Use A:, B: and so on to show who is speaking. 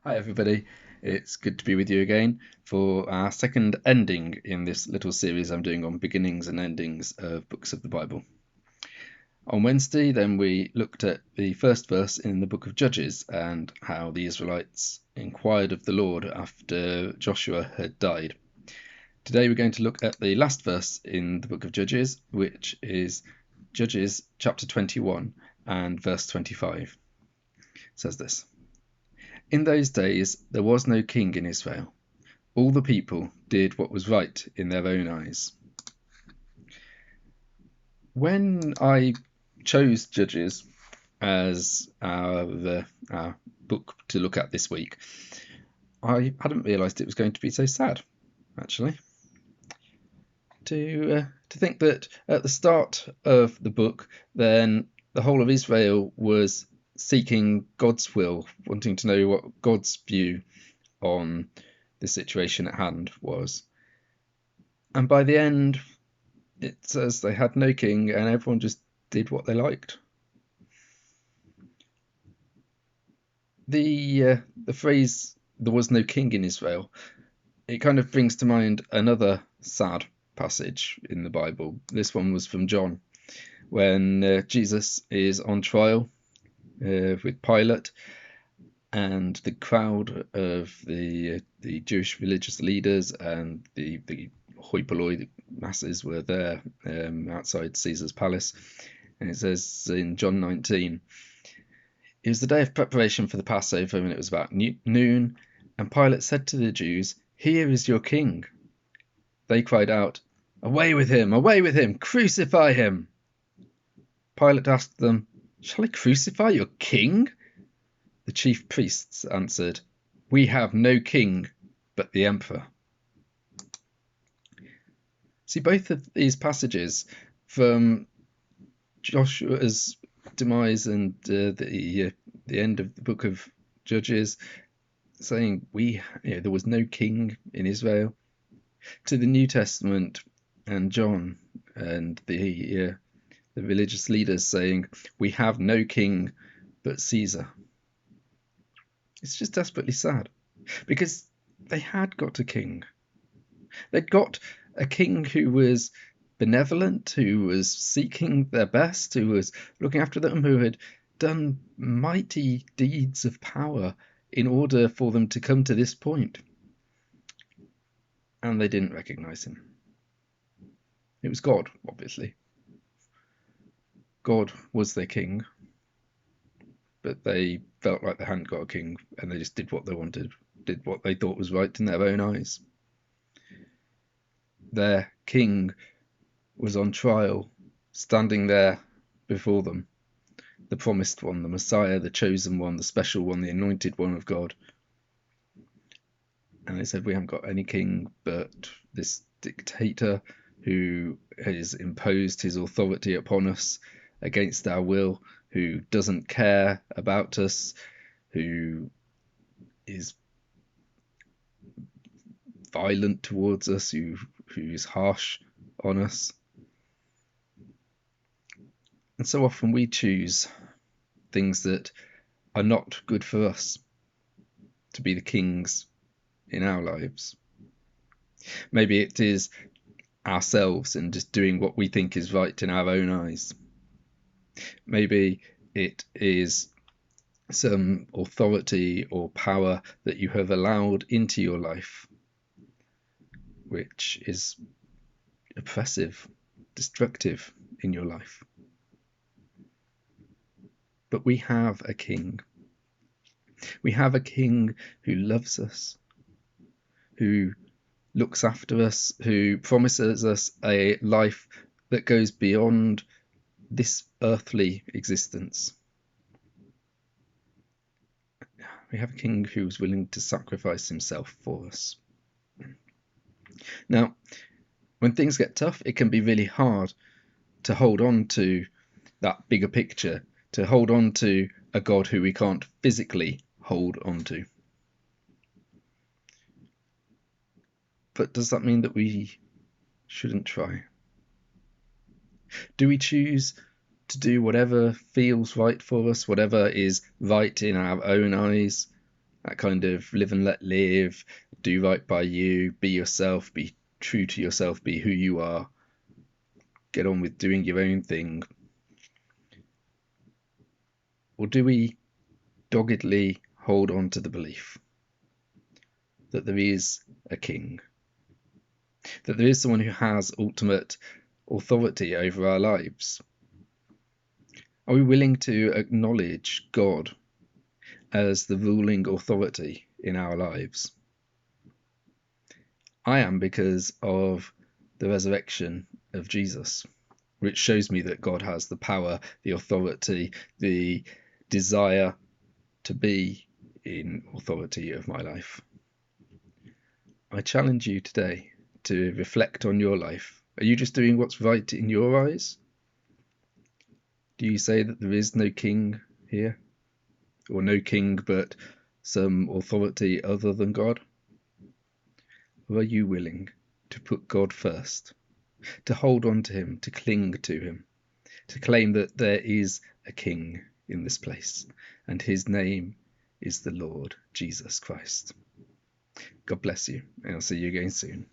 A: Hi everybody, it's good to be with you again for our second ending in this little series I'm doing on beginnings and endings of books of the Bible. On Wednesday then we looked at the first verse in the book of Judges and how the Israelites inquired of the Lord after Joshua had died. Today we're going to look at the last verse in the book of Judges, which is Judges chapter 21 and verse 25. It says this: In those days there was no king in Israel. All the people did what was right in their own eyes. When I chose Judges as our book to look at this week, I hadn't realised it was going to be so sad, actually. To think that at the start of the book, then the whole of Israel was seeking God's will, wanting to know what God's view on the situation at hand was. And by the end, it says they had no king and everyone just did what they liked. The phrase "there was no king in Israel," it kind of brings to mind another sad passage in the Bible. This one was from John, when Jesus is on trial with Pilate, and the crowd of the Jewish religious leaders and the hoi polloi masses were there outside Caesar's palace. And it says in John 19, it was the day of preparation for the Passover, and it was about noon, and Pilate said to the Jews, "Here is your king." They cried out, away with him, crucify him." Pilate asked them, "Shall I crucify your king?" The chief priests answered, "We have no king but the emperor." See, both of these passages, from Joshua's demise and the end of the book of Judges, saying there was no king in Israel, to the New Testament and John and the religious leaders saying, "We have no king but Caesar." It's just desperately sad, because they had got a king. They'd got a king who was benevolent, who was seeking their best, who was looking after them, who had done mighty deeds of power in order for them to come to this point. And they didn't recognize him. It was God, obviously. God was their king, but they felt like they hadn't got a king, and they just did what they wanted, did what they thought was right in their own eyes. Their king was on trial, standing there before them, the promised one, the Messiah, the chosen one, the special one, the anointed one of God. And they said, "We haven't got any king but this dictator who has imposed his authority upon us against our will, who doesn't care about us, who is violent towards us, who is harsh on us." And so often we choose things that are not good for us to be the kings in our lives. Maybe it is ourselves and just doing what we think is right in our own eyes. Maybe it is some authority or power that you have allowed into your life, which is oppressive, destructive in your life. But we have a king. We have a king who loves us, who looks after us, who promises us a life that goes beyond this earthly existence. We have a king who's willing to sacrifice himself for us. Now, when things get tough, it can be really hard to hold on to that bigger picture, to hold on to a God who we can't physically hold on to. But does that mean that we shouldn't try? Do we choose to do whatever feels right for us, whatever is right in our own eyes, that kind of live and let live, do right by you, be yourself, be true to yourself, be who you are, get on with doing your own thing? Or do we doggedly hold on to the belief that there is a king, that there is someone who has ultimate authority over our lives? Are we willing to acknowledge God as the ruling authority in our lives? I am, because of the resurrection of Jesus, which shows me that God has the power, the authority, the desire to be in authority of my life. I challenge you today to reflect on your life. Are you just doing what's right in your eyes? Do you say that there is no king here? Or no king but some authority other than God? Or are you willing to put God first, to hold on to him, to cling to him, to claim that there is a king in this place, and his name is the Lord Jesus Christ? God bless you, and I'll see you again soon.